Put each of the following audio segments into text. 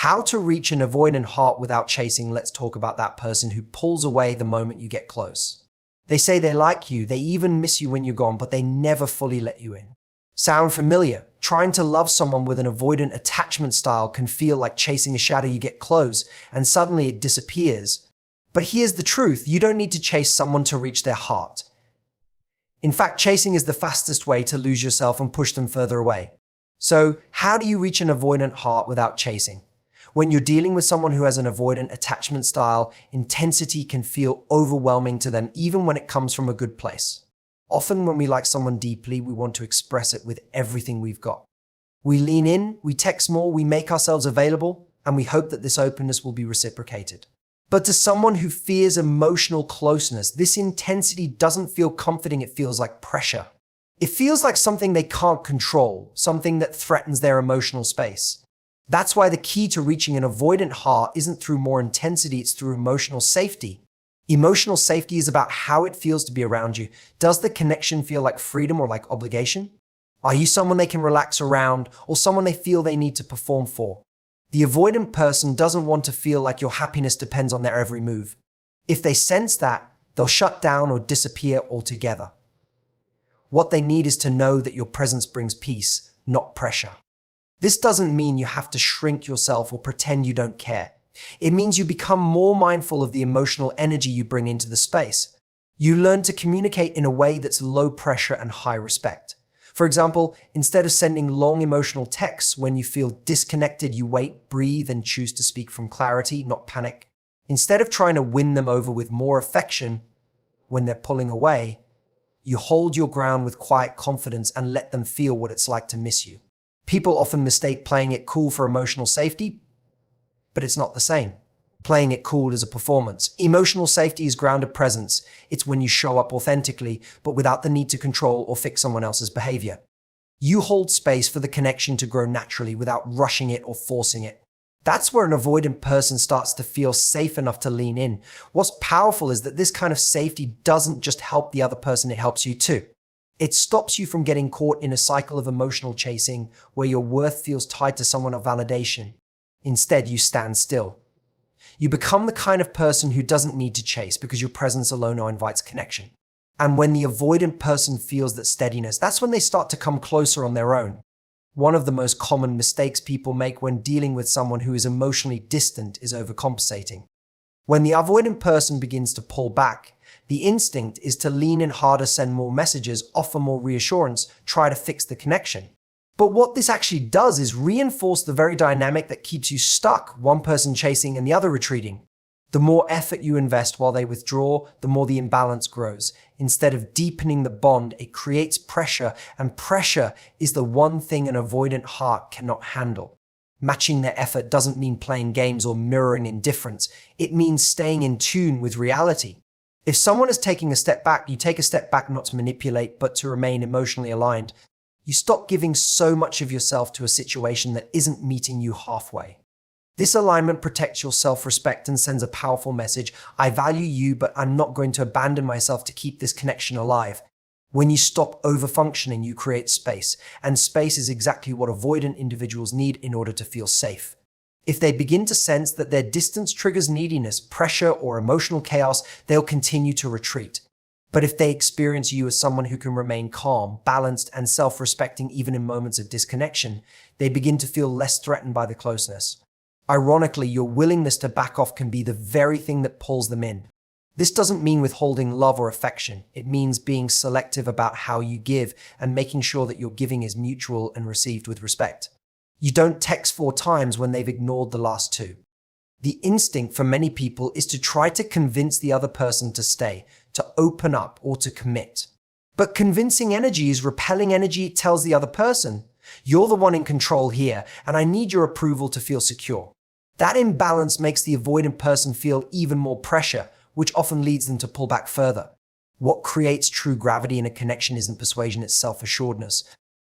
How to reach an avoidant heart without chasing. Let's talk about that person who pulls away the moment you get close. They say they like you, they even miss you when you're gone, but they never fully let you in. Sound familiar? Trying to love someone with an avoidant attachment style can feel like chasing a shadow. You get close, and suddenly it disappears. But here's the truth, you don't need to chase someone to reach their heart. In fact, chasing is the fastest way to lose yourself and push them further away. So, how do you reach an avoidant heart without chasing? When you're dealing with someone who has an avoidant attachment style, intensity can feel overwhelming to them, even when it comes from a good place. Often when we like someone deeply, we want to express it with everything we've got. We lean in, we text more, we make ourselves available, and we hope that this openness will be reciprocated. But to someone who fears emotional closeness, this intensity doesn't feel comforting, it feels like pressure. It feels like something they can't control, something that threatens their emotional space. That's why the key to reaching an avoidant heart isn't through more intensity, it's through emotional safety. Emotional safety is about how it feels to be around you. Does the connection feel like freedom or like obligation? Are you someone they can relax around or someone they feel they need to perform for? The avoidant person doesn't want to feel like your happiness depends on their every move. If they sense that, they'll shut down or disappear altogether. What they need is to know that your presence brings peace, not pressure. This doesn't mean you have to shrink yourself or pretend you don't care. It means you become more mindful of the emotional energy you bring into the space. You learn to communicate in a way that's low pressure and high respect. For example, instead of sending long emotional texts when you feel disconnected, you wait, breathe, and choose to speak from clarity, not panic. Instead of trying to win them over with more affection when they're pulling away, you hold your ground with quiet confidence and let them feel what it's like to miss you. People often mistake playing it cool for emotional safety, but it's not the same. Playing it cool is a performance. Emotional safety is grounded presence. It's when you show up authentically, but without the need to control or fix someone else's behavior. You hold space for the connection to grow naturally without rushing it or forcing it. That's where an avoidant person starts to feel safe enough to lean in. What's powerful is that this kind of safety doesn't just help the other person, it helps you too. It stops you from getting caught in a cycle of emotional chasing where your worth feels tied to someone or validation. Instead, you stand still. You become the kind of person who doesn't need to chase because your presence alone now invites connection. And when the avoidant person feels that steadiness, that's when they start to come closer on their own. One of the most common mistakes people make when dealing with someone who is emotionally distant is overcompensating. When the avoidant person begins to pull back, the instinct is to lean in harder, send more messages, offer more reassurance, try to fix the connection. But what this actually does is reinforce the very dynamic that keeps you stuck, one person chasing and the other retreating. The more effort you invest while they withdraw, the more the imbalance grows. Instead of deepening the bond, it creates pressure, and pressure is the one thing an avoidant heart cannot handle. Matching their effort doesn't mean playing games or mirroring indifference. It means staying in tune with reality. If someone is taking a step back, you take a step back not to manipulate, but to remain emotionally aligned. You stop giving so much of yourself to a situation that isn't meeting you halfway. This alignment protects your self-respect and sends a powerful message. I value you, but I'm not going to abandon myself to keep this connection alive. When you stop over-functioning, you create space. And space is exactly what avoidant individuals need in order to feel safe. If they begin to sense that their distance triggers neediness, pressure, or emotional chaos, they'll continue to retreat. But if they experience you as someone who can remain calm, balanced, and self-respecting even in moments of disconnection, they begin to feel less threatened by the closeness. Ironically, your willingness to back off can be the very thing that pulls them in. This doesn't mean withholding love or affection. It means being selective about how you give and making sure that your giving is mutual and received with respect. You don't text 4 times when they've ignored the last 2. The instinct for many people is to try to convince the other person to stay, to open up, or to commit. But convincing energy is repelling energy. It tells the other person, you're the one in control here, and I need your approval to feel secure. That imbalance makes the avoidant person feel even more pressure, which often leads them to pull back further. What creates true gravity in a connection isn't persuasion, it's self-assuredness.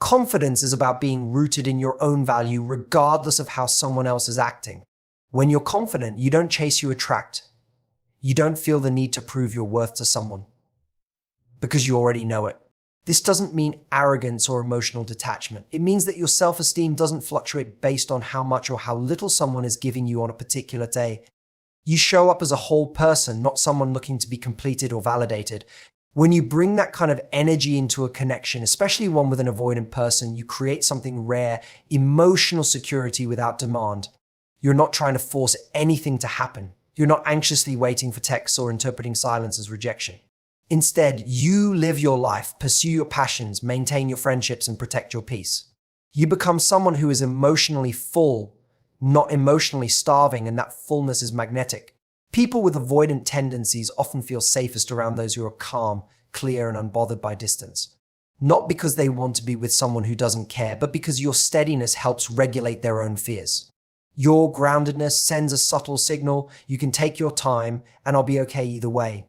Confidence is about being rooted in your own value regardless of how someone else is acting. When you're confident, you don't chase, you attract. You don't feel the need to prove your worth to someone because you already know it. This doesn't mean arrogance or emotional detachment. It means that your self-esteem doesn't fluctuate based on how much or how little someone is giving you on a particular day. You show up as a whole person, not someone looking to be completed or validated. When you bring that kind of energy into a connection, especially one with an avoidant person, you create something rare, emotional security without demand. You're not trying to force anything to happen. You're not anxiously waiting for texts or interpreting silence as rejection. Instead, you live your life, pursue your passions, maintain your friendships, and protect your peace. You become someone who is emotionally full, not emotionally starving, and that fullness is magnetic. People with avoidant tendencies often feel safest around those who are calm, clear, and unbothered by distance. Not because they want to be with someone who doesn't care, but because your steadiness helps regulate their own fears. Your groundedness sends a subtle signal: you can take your time, and I'll be okay either way.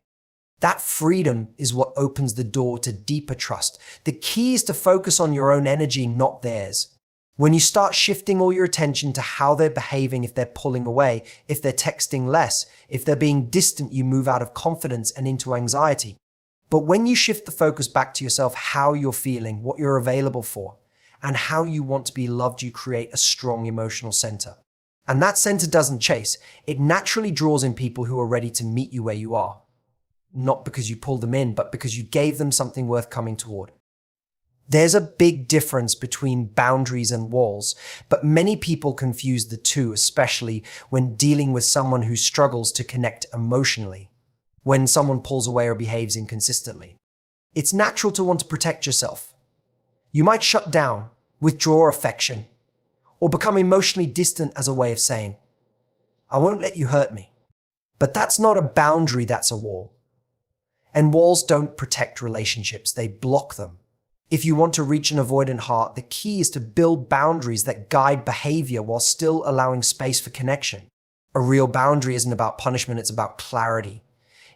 That freedom is what opens the door to deeper trust. The key is to focus on your own energy, not theirs. When you start shifting all your attention to how they're behaving, if they're pulling away, if they're texting less, if they're being distant, you move out of confidence and into anxiety. But when you shift the focus back to yourself, how you're feeling, what you're available for, and how you want to be loved, you create a strong emotional center. And that center doesn't chase. It naturally draws in people who are ready to meet you where you are. Not because you pulled them in, but because you gave them something worth coming toward. There's a big difference between boundaries and walls, but many people confuse the two, especially when dealing with someone who struggles to connect emotionally, when someone pulls away or behaves inconsistently. It's natural to want to protect yourself. You might shut down, withdraw affection, or become emotionally distant as a way of saying, I won't let you hurt me. But that's not a boundary, that's a wall. And walls don't protect relationships, they block them. If you want to reach an avoidant heart, the key is to build boundaries that guide behavior while still allowing space for connection. A real boundary isn't about punishment, it's about clarity.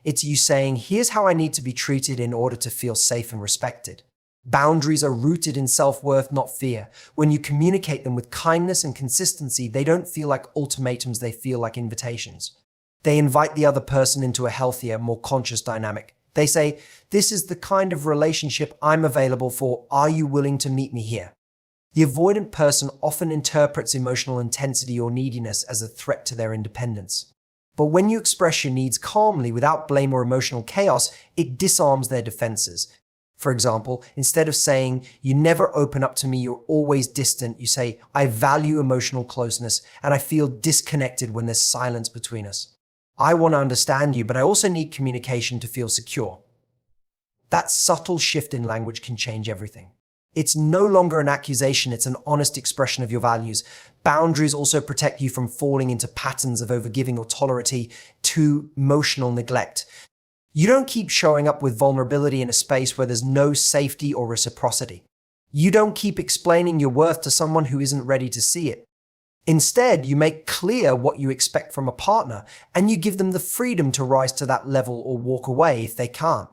It's you saying, here's how I need to be treated in order to feel safe and respected. Boundaries are rooted in self-worth, not fear. When you communicate them with kindness and consistency, they don't feel like ultimatums, they feel like invitations. They invite the other person into a healthier, more conscious dynamic. They say, this is the kind of relationship I'm available for. Are you willing to meet me here? The avoidant person often interprets emotional intensity or neediness as a threat to their independence. But when you express your needs calmly, without blame or emotional chaos, it disarms their defenses. For example, instead of saying, you never open up to me, you're always distant, you say, I value emotional closeness and I feel disconnected when there's silence between us. I want to understand you, but I also need communication to feel secure. That subtle shift in language can change everything. It's no longer an accusation, it's an honest expression of your values. Boundaries also protect you from falling into patterns of overgiving or tolerance to emotional neglect. You don't keep showing up with vulnerability in a space where there's no safety or reciprocity. You don't keep explaining your worth to someone who isn't ready to see it. Instead, you make clear what you expect from a partner, and you give them the freedom to rise to that level or walk away if they can't.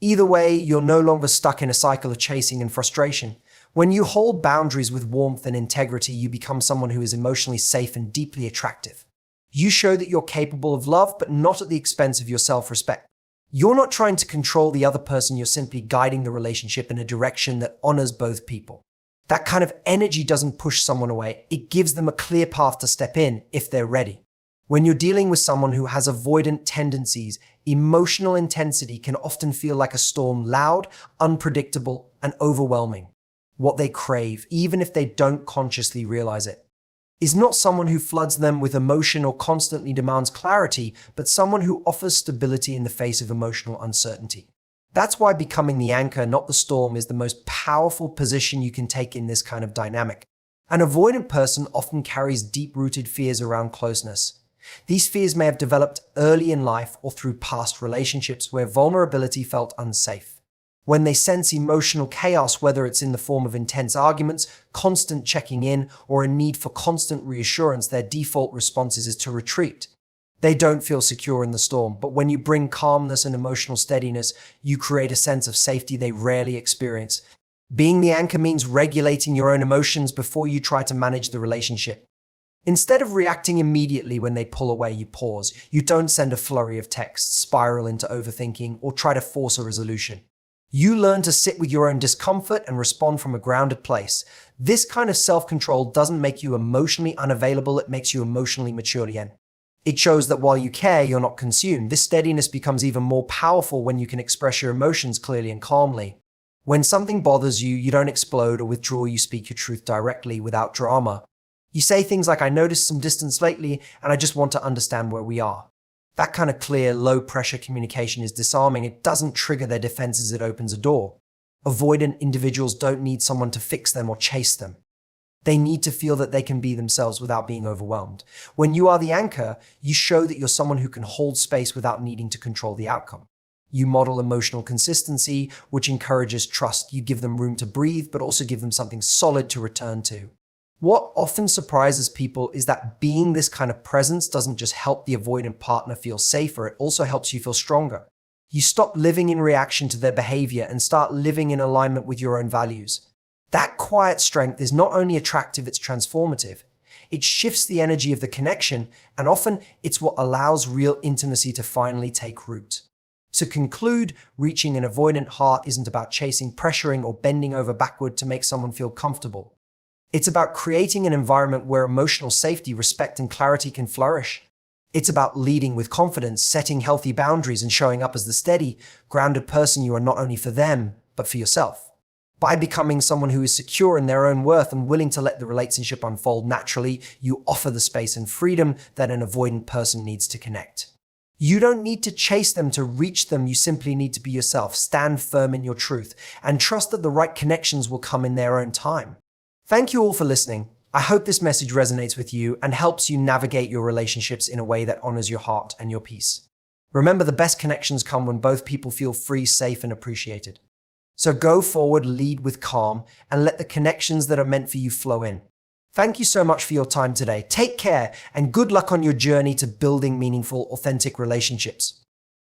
Either way, you're no longer stuck in a cycle of chasing and frustration. When you hold boundaries with warmth and integrity, you become someone who is emotionally safe and deeply attractive. You show that you're capable of love, but not at the expense of your self-respect. You're not trying to control the other person, you're simply guiding the relationship in a direction that honors both people. That kind of energy doesn't push someone away, it gives them a clear path to step in if they're ready. When you're dealing with someone who has avoidant tendencies, emotional intensity can often feel like a storm, loud, unpredictable, and overwhelming. What they crave, even if they don't consciously realize it, is not someone who floods them with emotion or constantly demands clarity, but someone who offers stability in the face of emotional uncertainty. That's why becoming the anchor, not the storm, is the most powerful position you can take in this kind of dynamic. An avoidant person often carries deep-rooted fears around closeness. These fears may have developed early in life or through past relationships where vulnerability felt unsafe. When they sense emotional chaos, whether it's in the form of intense arguments, constant checking in, or a need for constant reassurance, their default response is to retreat. They don't feel secure in the storm, but when you bring calmness and emotional steadiness, you create a sense of safety they rarely experience. Being the anchor means regulating your own emotions before you try to manage the relationship. Instead of reacting immediately when they pull away, you pause. You don't send a flurry of texts, spiral into overthinking, or try to force a resolution. You learn to sit with your own discomfort and respond from a grounded place. This kind of self-control doesn't make you emotionally unavailable, it makes you emotionally mature again. It shows that while you care, you're not consumed. This steadiness becomes even more powerful when you can express your emotions clearly and calmly. When something bothers you, you don't explode or withdraw, you speak your truth directly without drama. You say things like, I noticed some distance lately and I just want to understand where we are. That kind of clear, low-pressure communication is disarming. It doesn't trigger their defenses, it opens a door. Avoidant individuals don't need someone to fix them or chase them. They need to feel that they can be themselves without being overwhelmed. When you are the anchor, you show that you're someone who can hold space without needing to control the outcome. You model emotional consistency, which encourages trust. You give them room to breathe, but also give them something solid to return to. What often surprises people is that being this kind of presence doesn't just help the avoidant partner feel safer, it also helps you feel stronger. You stop living in reaction to their behavior and start living in alignment with your own values. That quiet strength is not only attractive, it's transformative. It shifts the energy of the connection, and often it's what allows real intimacy to finally take root. To conclude, reaching an avoidant heart isn't about chasing, pressuring, or bending over backward to make someone feel comfortable. It's about creating an environment where emotional safety, respect, and clarity can flourish. It's about leading with confidence, setting healthy boundaries, and showing up as the steady, grounded person you are not only for them, but for yourself. By becoming someone who is secure in their own worth and willing to let the relationship unfold naturally, you offer the space and freedom that an avoidant person needs to connect. You don't need to chase them to reach them, you simply need to be yourself, stand firm in your truth, and trust that the right connections will come in their own time. Thank you all for listening. I hope this message resonates with you and helps you navigate your relationships in a way that honors your heart and your peace. Remember, the best connections come when both people feel free, safe, and appreciated. So go forward, lead with calm, and let the connections that are meant for you flow in. Thank you so much for your time today. Take care, and good luck on your journey to building meaningful, authentic relationships.